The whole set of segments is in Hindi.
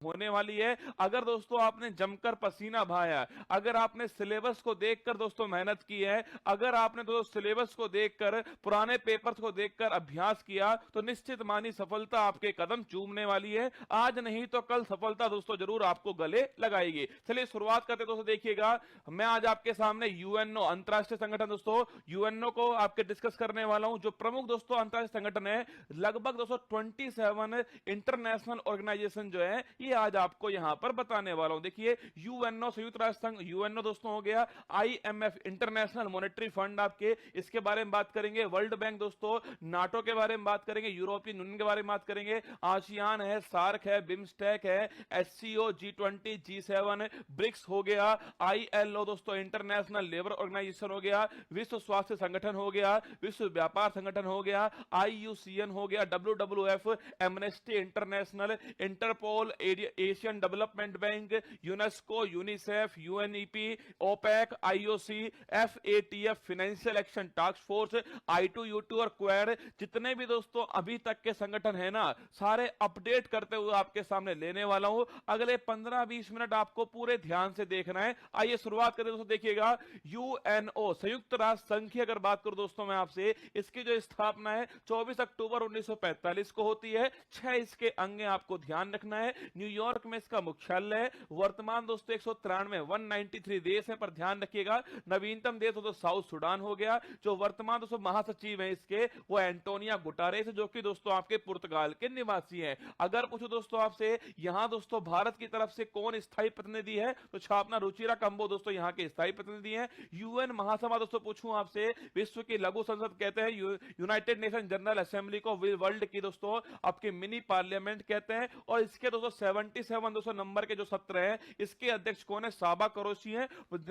होने वाली है। अगर दोस्तों आपने जमकर पसीना बहाया, अगर आपने सिलेबस को देखकर दोस्तों मेहनत की है, अगर आपने दोस्तों सिलेबस को देखकर, पुराने पेपर्स को देखकर अभ्यास किया, तो निश्चित मानी सफलता आपके कदम चूमने वाली है। आज नहीं तो कल सफलता दोस्तों जरूर आपको गले लगाएगी। चलिए शुरुआत करते दोस्तों। देखिएगा, मैं आज आपके सामने यूएनओ अंतरराष्ट्रीय संगठन दोस्तों, यूएनओ को आपके डिस्कस करने वाला हूं। जो प्रमुख दोस्तों अंतरराष्ट्रीय संगठन है, लगभग दोस्तों 27 इंटरनेशनल ऑर्गेनाइजेशन जो है, ये आज आपको यहां पर बताने वाला हूं। देखिए, यूएनओ संयुक्त राष्ट्र संघ, यूएनओ दोस्तों हो गया, आईएमएफ इंटरनेशनल मॉनेटरी फंड आपके, इसके बारे में बात करेंगे। वर्ल्ड बैंक दोस्तों, नाटो के बारे में बात करेंगे, यूरोपियन यूनियन के बारे में बात करेंगे, आसियान है, सार्क है, बिम्स्टेक है, एससीओ, G20, G7, ब्रिक्स हो गया, आईएलओ दोस्तों इंटरनेशनल लेबर ऑर्गेनाइजेशन हो गया, विश्व स्वास्थ्य संगठन हो गया, विश्व व्यापार संगठन हो गया, आईयूसीएन हो गया, WWF, Amnesty International, Interpol, Asian Development Bank, UNESCO, UNICEF, UNEP, OPEC, IOC, FATF, Financial Action Task Force, I2U2 और क्वाड, जितने भी दोस्तों अभी तक के संगठन है ना, सारे अपडेट करते हुए आपके सामने लेने वाला हूं। अगले 15-20 मिनट आपको पूरे ध्यान से देखना है। आइए शुरुआत करते दोस्तों। देखिएगा, यूएनओ संयुक्त राष्ट्र संघ की अगर बात करूं दोस्तों मैं आपसे, इसकी जो स्थापना है 24 अक्टूबर 1945 को होती है। 6 इसके अंग आपको ध्यान रखना है। न्यूयॉर्क में इसका मुख्यालय है। वर्तमान दोस्तों 193 देश है, पर ध्यान रखिएगा नवीनतम देश दोस्तों साउथ सुडान हो गया। जो वर्तमान दोस्तों महासचिव है इसके, वो एंटोनिया गुटारेस, जो कि दोस्तों आपके पुर्तगाल के निवासी हैं। अगर पूछो दोस्तों आपसे, यहां दोस्तों भारत की तरफ से कौन स्थायी प्रतिनिधि है, तो छापना रुचिरा कंबो दोस्तों यहां के स्थायी प्रतिनिधि हैं। यूएन महासभा दोस्तों पूछूं आपसे, विश्व की लघु संसद कहते हैं, यूनाइटेड नेशन जनरल असेंबली को वर्ल्ड की दोस्तों आपके मिनी पार्लियामेंट कहते हैं। और इसके दोस्तों 77 दोस्तों नंबर के जो सत्र है, इसके अध्यक्ष कौन है, साबा करोसी है,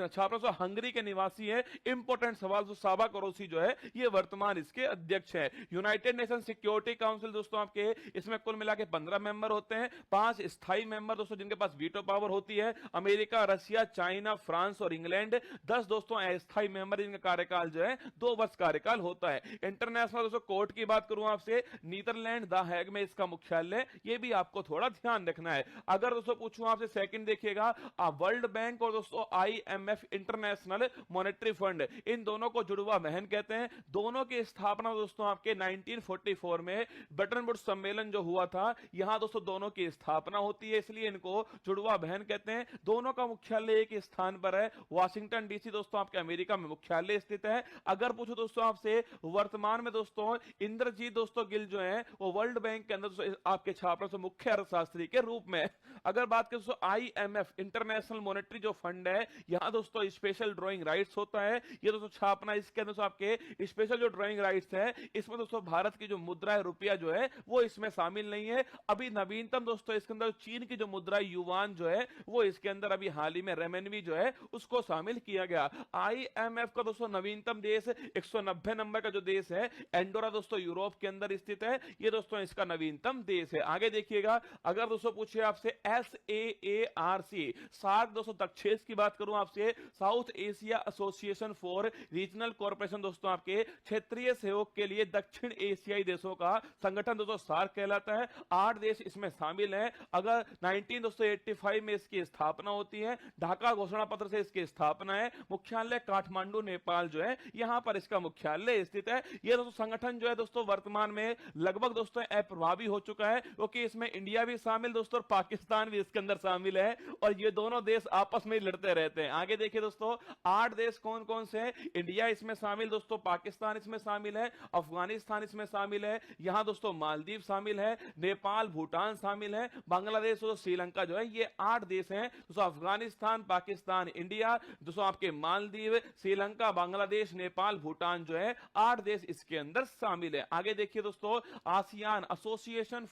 छापना हंगरी के निवासी है। इंपॉर्टेंट सवाल, साबा करोसी जो है ये वर्तमान इसके अध्यक्ष है। यूनाइटेड नेशन सिक्योरिटी काउंसिल दोस्तों आपके, इसमें कुल मिला के 15 मेंबर होते हैं। 5 स्थायी मेंबर दोस्तों जिनके पास वीटो पावर होती है, अमेरिका, रशिया, चाइना, फ्रांस और इंग्लैंड। 10 दोस्तों अस्थायी मेंबर जिनका कार्यकाल जो है 2 वर्ष कार्यकाल होता है। इंटरनेशनल दोस्तों कोर्ट की बात करूं आपसे, नीदरलैंड द हैग में इसका मुख्यालय, ये भी आपको थोड़ा ध्यान रखना है। अगर दोस्तों पूछूं आपसे सेकंड, देखिएगा वर्ल्ड बैंक और दोस्तों आईएमएफ इंटरनेशनल मॉनेटरी फंड, इन दोनों को जुड़वा बहन कहते हैं। दोनों की स्थापना दोस्तों आपके 1944 में ब्रेटन वुड्स सम्मेलन जो हुआ था, यहां दोस्तों दोनों की स्थापना होती है, इसलिए इनको जुड़वा बहन कहते हैं। दोनों का मुख्यालय एक स्थान पर है, वाशिंगटन डीसी दोस्तों आपके अमेरिका में मुख्यालय स्थित है। अगर पूछो दोस्तों आपसे, वर्तमान में दोस्तों इंद्रजीत दोस्तों गिल जो है, वो वर्ल्ड बैंक के अंदर आपके छात्रों से मुख्य अर्थशास्त्री के रूप में। अगर बात करें दोस्तों आईएमएफ इंटरनेशनल मॉनेटरी जो फंड है, यहां दोस्तों स्पेशल ड्राइंग राइट्स होता है। ये दोस्तों छापना, इसके अंदर आपके स्पेशल जो ड्राइंग राइट्स है, इसमें दोस्तों भारत की जो मुद्रा है रुपया जो है, वो इसमें शामिल नहीं है। अभी नवीनतम दोस्तों इसके अंदर चीन की जो मुद्रा युवान जो है, वो इसके अंदर अभी हाल ही में रेमेनवी जो है उसको शामिल किया गया। आईएमएफ का दोस्तों नवीनतम देश 190 नंबर का जो देश है, एंडोरा दोस्तों यूरोप के अंदर स्थित है। ये दोस्तों इसका नवीनतम देश है। आगे देखिएगा, अगर दोस्तों पूछे आपसे SAARC, सार्क दोस्तों दक्षिण की बात करूं आपसे, south Asia association for regional corporation दोस्तों आपके क्षेत्रीय सहयोग के लिए दक्षिण एशियाई देशों का संगठन दोस्तों सार्क कहलाता है। 8 देश इसमें शामिल हैं। अगर 1985 में इसकी स्थापना होती है, ढाका घोषणा पत्र से इसकी स्थापना है। मुख्यालय काठमांडू नेपाल जो है, यहां पर इसका मुख्यालय स्थित है। यह दोस्तों संगठन जो है दोस्तों वर्तमान में लगभग दोस्तों अप्रभावी हो चुका है, क्योंकि इसमें इंडिया भी शामिल दोस्तों और पाकिस्तान भी इसके अंदर शामिल है, और ये दोनों देश आपस में लड़ते रहते हैं। आगे देखिए दोस्तों, 8 देश कौन कौन से हैं, इंडिया इसमें शामिल दोस्तों, पाकिस्तान इसमें शामिल है, अफगानिस्तान इसमें शामिल है, यहां दोस्तों मालदीव शामिल है, नेपाल, भूटान शामिल है, बांग्लादेश और श्रीलंका जो है, ये 8 देश हैं दोस्तों। अफगानिस्तान, पाकिस्तान, इंडिया दोस्तों आपके मालदीव, श्रीलंका, बांग्लादेश, नेपाल, भूटान जो है, 8 देश इसके अंदर शामिल है। आगे देखिए दोस्तों, ASEAN association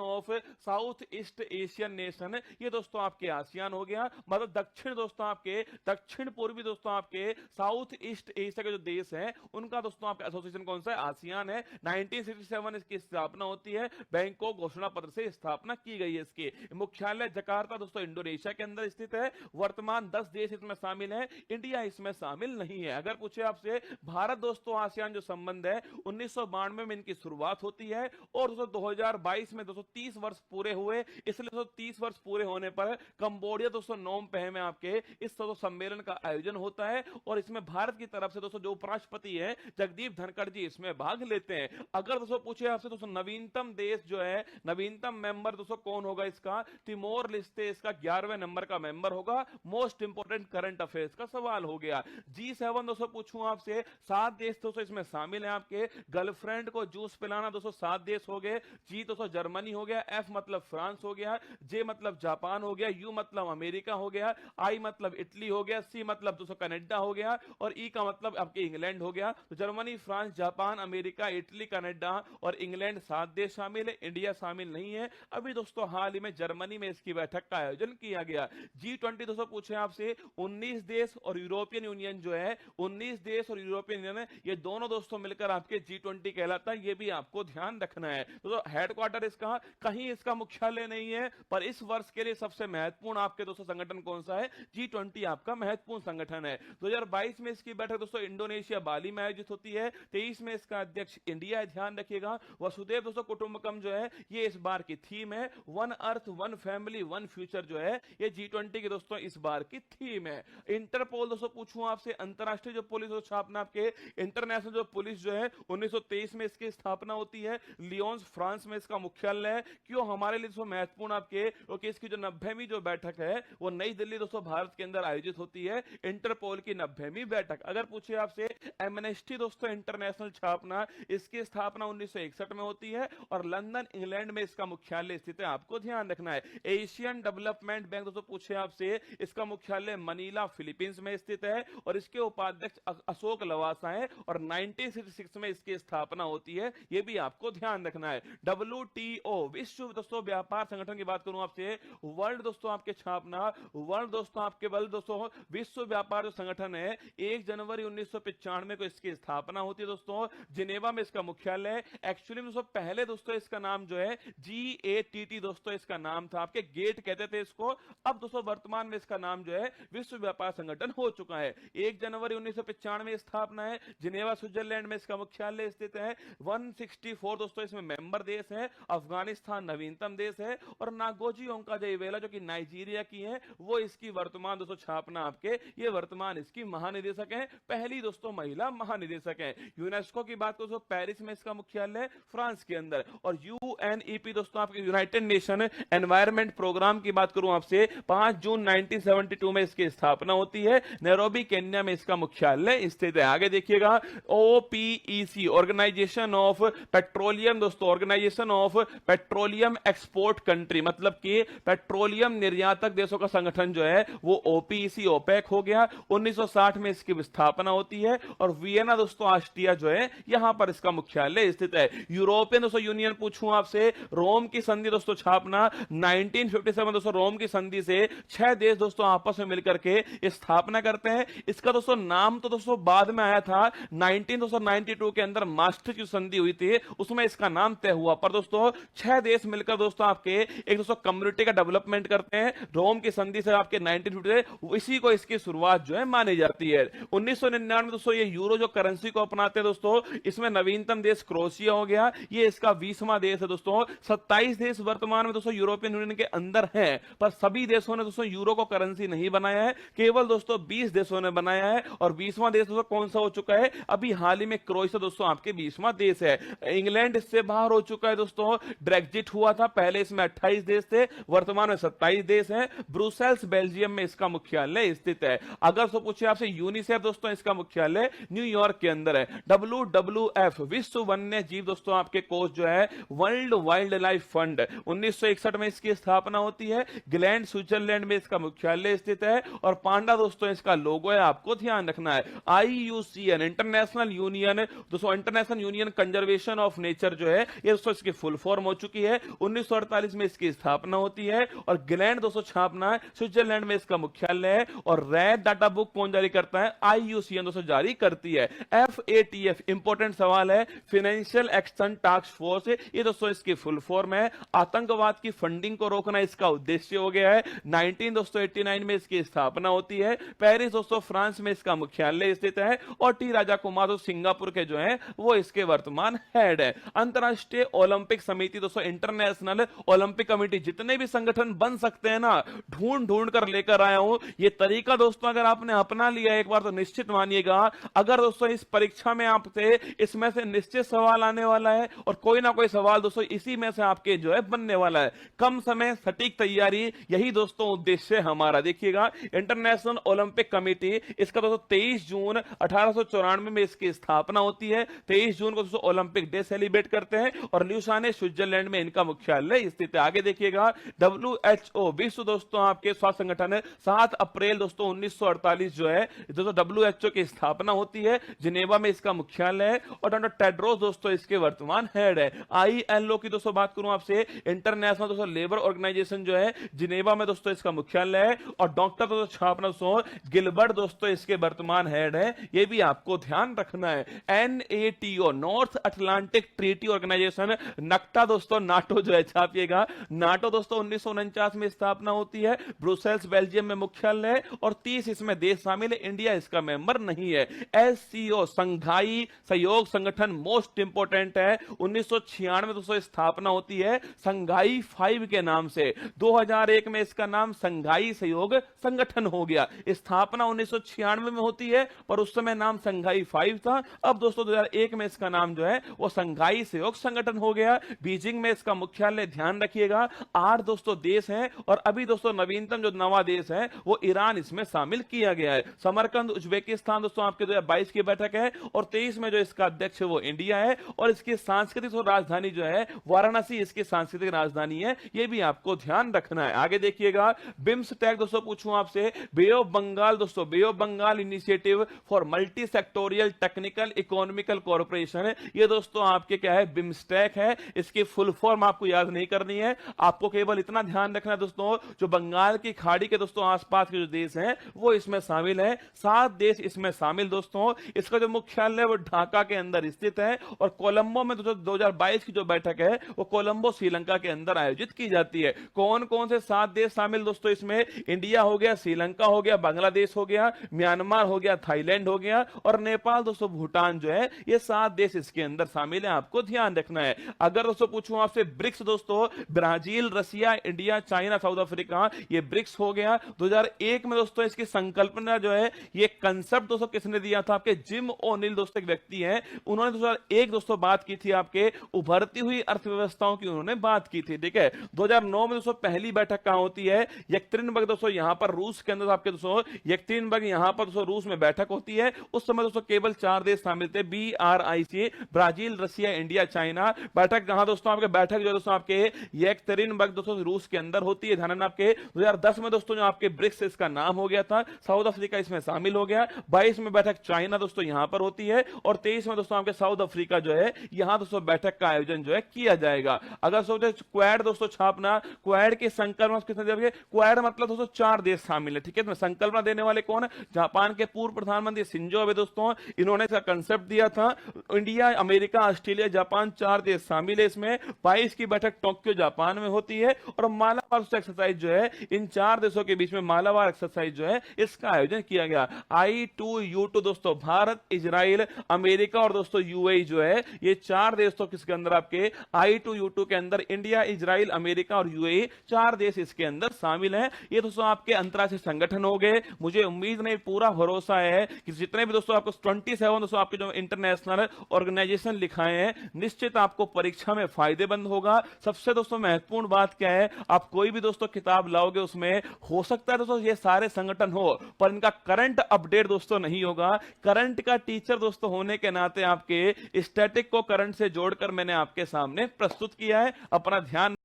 of south east Asian nation, ये दोस्तों आपके आसियान हो गया, मतलब दक्षिण दोस्तों आपके दक्षिण पूर्वी दोस्तों आपके साउथ ईस्ट एशिया के जो देश हैं, उनका दोस्तों आपका एसोसिएशन कौन सा है, आसियान है। 1967 इसकी स्थापना होती है, बैंकॉक घोषणा पत्र से स्थापना की गई है। इसके मुख्यालय जकार्ता दोस्तों इंडोनेशिया के अंदर स्थित है। वर्तमान 10 देश इसमें शामिल है, इंडिया इसमें शामिल नहीं है। अगर पूछे आपसे, भारत दोस्तों आसियान जो संबंध है 1992 में इनकी शुरुआत होती है, और दोस्तों 2022 में दोस्तों 30 वर्ष पूरे हुए, इसलिए दोस्तों 30 वर्ष पूरे होने पर कंबोडिया दोस्तों नोम पेह में आपके इस सम्मेलन का आयोजन होता है और इसमें भारत की तरफ से दोस्तों जो उपराष्ट्रपति है जगदीप धनखड़ जी इसमें भाग लेते हैं। अगर दोस्तों पूछे आपसे दोस्तों नवीनतम देश जो है, नवीनतम मेंबर दोस्तों कौन होगा इसका, तिमोर लिस्ते इसका 11वें नंबर का मेंबर होगा। मोस्ट इंपोर्टेंट करंट अफेयर्स का सवाल हो गया। G7 दोस्तों पूछूं आपसे, 7 देश दोस्तों इसमें शामिल हैं आपके। गर्लफ्रेंड को जूस पिलाना दोस्तों 7 देश हो गए। जी दोस्तों जर्मनी हो गया, F मतलब फ्रांस हो गया, J मतलब जापान हो गया, U मतलब अमेरिका हो गया, I मतलब इटली हो गया, C मतलब दोस्तों कनाडा हो गया और E का मतलब आपके इंग्लैंड हो गया। तो Germany, France, Japan, America, Italy, Canada और इंग्लैंड 7 देश शामिल है, इंडिया शामिल नहीं है। अभी दोस्तों हाल ही में जर्मनी में इसकी बैठक का आयोजन किया गया। G20 दोस्तों पूछे आपसे, 19 देश और यूरोपियन यूनियन जो है, 19 देश और यूरोपियन यूनियन ये दोनों दोस्तों मिलकर आपके G20 कहलाता है, ये भी आपको ध्यान रखना है। तो हेडक्वार्टर इसका कहीं इसका मुख्यालय नहीं है, पर इस वर्ष के लिए सबसे महत्वपूर्ण आपके दोस्तों संगठन कौन सा है, G20 आपका महत्वपूर्ण संगठन है। 2022 में इसकी बैठक दोस्तों इंडोनेशिया बाली में आयोजित होती है। 23 में इसका अध्यक्ष इंडिया है, ध्यान रखिएगा। वसुदेव दोस्तों कुटुंबकम जो है ये इस बार की थीम है। One earth one family one future जो है ये G20 की दोस्तों इस बार की थीम है। इंटरपोल दोस्तों पूछूं आपसे, अंतरराष्ट्रीय जो पुलिस स्थापना आपके इंटरनेशनल जो पुलिस जो है 1923 में इसकी स्थापना होती है। लियोन्स फ्रांस में इसका मुख्यालय है। क्यों हमारे लिए दोस्तों महत्वपूर्ण आपके, क्योंकि इसकी जो 90वीं जो बैठक है वो नई दिल्ली दोस्तों भारत के अंदर आयोजित होती है, इंटरपोल की 90वीं बैठक। अगर पूछे आपसे एमनेस्टी दोस्तों इंटरनेशनल स्थापना, इसकी स्थापना 1961 में होती है और लंदन इंग्लैंड में इसका मुख्यालय स्थित है, आपको ध्यान रखना है। एशियन डेवलपमेंट बैंक दोस्तों पूछे आपसे, इसका मुख्यालय मनीला फिलीपींस में स्थित है और इसके उपाध्यक्ष अशोक लवासा है और 1966 में इसकी स्थापना होती है, यह भी आपको ध्यान रखना है। WTO विश्व दोस्तों व्यापार संगठन की बात करूं आपसे, वर्ल्ड दोस्तों आपके छापना, वर्ल्ड दोस्तों आपके बल दोस्तों विश्व व्यापार जो संगठन है 1 जनवरी 1995 को इसकी स्थापना होती है दोस्तों, जिनेवा में इसका मुख्यालय है। एक्चुअली दोस्तों पहले दोस्तों इसका नाम जो है GATT दोस्तों इसका नाम था, आपके गेट कहते थे इसको। अब दोस्तों वर्तमान में इसका नाम जो है विश्व व्यापार संगठन हो चुका है। 1 जनवरी 1995 स्थापना है, जिनेवा स्विट्जरलैंड में इसका मुख्यालय स्थित है। 164 दोस्तों इसमें मेंबर देश है। अफगानिस्तान नवीनतम देश है और नागोजी ओंकाजेवेला जो कि नाइजीरिया की है वो इसकी वर्तमान दोस्तों छापना आपके, ये वर्तमान इसकी महानिदेशक है, पहली दोस्तों महिला महानिदेशक है। यूनेस्को की बात करो तो पेरिस में इसका मुख्यालय फ्रांस के अंदर। और UNEP दोस्तों आपके यूनाइटेड नेशन एनवायरमेंट प्रोग्राम की बात करूं आपसे, 5 जून 1972 में इसकी स्थापना होती है। नैरोबी केन्या में इसका मुख्यालय स्थित है। आगे देखिएगा, OPEC ऑर्गेनाइजेशन ऑफ पेट्रोलियम दोस्तों, organisation of petroleum export country, मतलब कि पेट्रोलियम निर्यातक देशों का संगठन जो है वो OPEC ओपेक हो गया। 1960 में इसकी स्थापना होती है और वियना दोस्तों ऑस्ट्रिया जो है यहां पर इसका मुख्यालय स्थित है। यूरोपियन दोस्तों यूनियन पूछूं आपसे, रोम की संधि दोस्तों छापना 1957 दोस्तों, रोम की संधि से 6 देश दोस्तों आपस में मिलकर के स्थापना करते हैं। इसका दोस्तों नाम तो दोस्तों बाद में आया था, 1992 के अंदर मास्टर की संधि हुई थी उसमें इसका नाम तय हुआ, पर दोस्तों 6 देश मिलकर दोस्तों आपके एक दोस्तों कम्युनिटी का डेवलपमेंट करते हैं। रोम की संधि से आपके 1950 इसी को इसकी शुरुआत जो है मानी जाती है। 1999 दोस्तों ये यूरो जो करेंसी को अपनाते हैं दोस्तों, इसमें नवीनतम देश क्रोएशिया हो गया, ये इसका 20वां देश है दोस्तों। 27 देश वर्तमान में दोस्तों यूरोपियन यूनियन के अंदर हैं, पर सभी देशों ने दोस्तों यूरो को करेंसी नहीं बनाया है, केवल दोस्तों 20 देशों ने बनाया है। और 20वां देश दोस्तों कौन सा हो चुका है, अभी हाल ही में क्रोएशिया दोस्तों आपके 20वां देश है। इंग्लैंड इससे बाहर हो चुका है दोस्तों, ब्रेक्जिट हुआ था, पहले इसमें 28 देश थे, वर्तमान में 27 देश हैं। ब्रुसेल्स बेल्जियम में इसका मुख्यालय स्थित है। अगर तो पूछे आपसे यूनिसेफ दोस्तों, इसका मुख्यालय न्यूयॉर्क के अंदर है। WWF विश्व वन्य जीव दोस्तों आपके कोष जो है, वर्ल्ड वाइल्ड लाइफ फंड, 1961 में इसकी स्थापना होती है। ग्लैंड स्विट्जरलैंड में इसका मुख्यालय स्थित है और पांडा दोस्तों इसका लोगो है, आपको ध्यान रखना है। IUCN इंटरनेशनल यूनियन दोस्तों, international union conservation of nature जो है ये दोस्तों इसकी फुल फॉर्म हो चुकी है। 1948 में इसकी स्थापना होती है और ग्लैंड दोस्तों छापना है, स्विट्जरलैंड में इसका मुख्यालय है। और रैड डाटा बुक कौन जारी करता है, IUCN दोस्तों जारी करती है। FATF इंपॉर्टेंट सवाल है, फाइनेंशियल एक्शन टास्क फोर्स, ये दोस्तों इसकी फुल फॉर्म है। आतंकवाद की फंडिंग को रोकना इसका उद्देश्य हो गया है। 1989 में इसकी स्थापना होती है। पेरिस दोस्तों फ्रांस में इसका मुख्यालय स्थित है और टी राजा कुमार सिंगापुर के जो है वो इसके वर्तमान हेड है। अंतरराष्ट्रीय ओलंपिक समिति दोस्तों, इंटरनेशनल इंटरनेशनल ओलंपिक कमेटी, जितने भी संगठन बन सकते हैं ना, ढूंढ ढूंढ कर लेकर आया हूं। ये तरीका दोस्तों अगर आपने अपना लिया एक बार तो निश्चित मानिएगा, अगर दोस्तों इस परीक्षा में आपसे इसमें से निश्चित सवाल आने वाला है और कोई ना कोई सवाल दोस्तों इसी में से आपके जो है बनने वाला है। कम समय सटीक तैयारी, यही दोस्तों उद्देश्य है हमारा। देखिएगा, इंटरनेशनल ओलंपिक कमेटी, इसका दोस्तों 23 जून 1894 में इसकी स्थापना होती है। 23 जून को दोस्तों ओलंपिक डे सेलिब्रेट करते हैं और ल्यूसाने स्विट्जरलैंड में इनका मुख्यालय स्थित है। आगे देखिएगा, WHO विश्व दोस्तों आपके स्वास्थ्य संगठन, 7 अप्रैल दोस्तों 1948 जो है दोस्तों WHO की स्थापना होती है। जिनेवा में इसका मुख्यालय है और डॉक्टर टेड्रोस दोस्तों इसके वर्तमान हेड है। ILO की दोस्तों बात करूं आपसे, इंटरनेशनल दोस्तों लेबर ऑर्गेनाइजेशन जो है, जिनेवा में दोस्तों इसका मुख्यालय है और डॉक्टर दोस्तों छापना गिलबर्ट दोस्तों इसके वर्तमान हेड है। ये भी आपको ध्यान रखना है। NATO North Atlantic Treaty Organization, नक्टा दोस्तों नाटो जो है, छापिएगा, नाटो दोस्तों 1949 में स्थापना होती है। ब्रुसेल्स बेल्जियम में मुख्यालय है और 30 इसमें देश शामिल है, इंडिया इसका मेंबर नहीं है। SCO संघाई सहयोग संगठन मोस्ट इंपोर्टेंट है, 1996 में दोस्तों स्थापना होती है संघाई 5 के नाम से। 2001 में इसका नाम संघाई सहयोग संगठन हो गया। स्थापना 1996 में होती है पर उस समय नाम संघाई 5 था। अब दोस्तों 2001 में इसका नाम जो है वो संघाई सहयोग संगठन हो गया। बीजिंग में इसका मुख्यालय, ध्यान रखिएगा। 8 दोस्तों देश हैं और अभी दोस्तों नवीनतम जो नवा देश है वो ईरान इसमें शामिल किया गया है। समरकंद उज्बेकिस्तान दोस्तों आपके 2022 की बैठक है और 23 में जो इसका अध्यक्ष है वो इंडिया है और इसकी सांस्कृतिक राजधानी जो है वाराणसी इसकी सांस्कृतिक राजधानी है। ये भी आपको ध्यान रखना है। आगे देखिएगा, बिम्सटेक दोस्तों पूछूं आपसे, बे ऑफ बंगाल दोस्तों, Bay of Bengal Initiative for Multi Sectoral Technical Economical Corporation, ये दोस्तों आपके क्या है, बिम्सटेक है। इसकी फुल फॉर्म आपको याद नहीं करनी है, आपको केवल इतना ध्यान रखना है दोस्तों, जो बंगाल की खाड़ी के दोस्तों आसपास के जो देश हैं वो इसमें शामिल है। 7 देश इसमें शामिल दोस्तों। इसका जो मुख्यालय वो ढाका के अंदर स्थित है और कोलंबो में दोस्तों 2022 की जो बैठक है वो कोलंबो श्रीलंका के अंदर आयोजित की जाती है। कौन कौन से 7 देश शामिल दोस्तों इसमें, इंडिया हो गया, श्रीलंका हो गया, बांग्लादेश हो गया, म्यांमार हो गया, थाईलैंड हो गया और नेपाल दोस्तों, भूटान जो है, ये 7 देश इसके अंदर शामिल है। आपको ध्यान रखना है। अगर दोस्तों पूछूं आपसे ब्रिक्स दोस्तों, ब्राजील, रसिया, इंडिया, चाइना, साउथ अफ्रीका, ये ब्रिक्स हो गया। 2001 में दोस्तों इसकी संकल्पना जो है, ये कंसेप्ट दोस्तों किसने दिया था, आपके जिम ओनिल दोस्तों एक व्यक्ति हैं, उन्होंने 2001 दोस्तों बात की थी आपके उभरती हुई अर्थव्यवस्थाओं की उन्होंने बात की थी। ठीक है, 2009 में दोस्तों पहली बैठक कहां होती है, यekaterinburg दोस्तों यहां पर रूस के अंदर आपके दोस्तों, यekaterinburg यहां पर दोस्तों रूस में बैठक होती है। उस समय दोस्तों केवल 4 देश शामिल थे, BRIC, ब्राजील, रसिया, इंडिया, चाइना। बैठक कहां दोस्तों, आपके बैठक जो दोस्तों आपके यekaterinburg दोस्तों रूस के अंदर होती है। ध्यान आपके 2010 में दोस्तों जो आपके ब्रिक्स इसका नाम हो गया था, साउथ अफ्रीका इसमें शामिल हो गया। 22 में बैठक चाइना दोस्तों यहां पर होती है और 23 में दोस्तों आपके साउथ अफ्रीका जो है, यहां दोस्तों बैठक का आयोजन जो है किया जाएगा। अगर सोचे क्वाड दोस्तों छापना, क्वाड के संकल्पना किसने दिया, क्वाड मतलब दोस्तों 4 देश शामिल है। ठीक है, तो संकल्पना देने वाले कौन है, जापान के पूर्व प्रधानमंत्री शिंजो अबे दोस्तों, इन्होंने इसका कंसेप्ट दिया था। इंडिया, अमेरिका, ऑस्ट्रेलिया, जापान 4 देश शामिल है इसमें। 22 की बैठक टोक्यो जापान में होती है और मालाबार एक्सरसाइज जो है, इन 4 देशों के बीच में मालाबार एक्सरसाइज जो है इसका आयोजन किया गया। I2U2 दोस्तों, भारत, इजराइल, अमेरिका और दोस्तों UAE जो है, ये 4 देश तो किसके अंदर, आपके I2U2 के अंदर इंडिया, इजराइल, अमेरिका और UAE 4 देश इसके अंदर शामिल हैं। ये दोस्तों आपके अंतरराष्ट्रीय संगठन हो गए। मुझे उम्मीद नहीं, पूरा भरोसा है कि जितने भी दोस्तों आपको 27 दोस्तों आपके जो इंटरनेशनल ऑर्गेनाइजेशन लिखाए हैं, निश्चित आपको परीक्षा में फायदेमंद होगा। सबसे दोस्तों महत्वपूर्ण बात क्या है, आप कोई भी दोस्तों किताब लाओगे उसमें हो सकता है दोस्तों ये सारे संगठन हो पर इनका करंट अपडेट दोस्तों नहीं होगा। करंट का टीचर दोस्तों होने के नाते आपके स्टैटिक को करंट से जोड़कर मैंने आपके सामने प्रस्तुत किया है। अपना ध्यान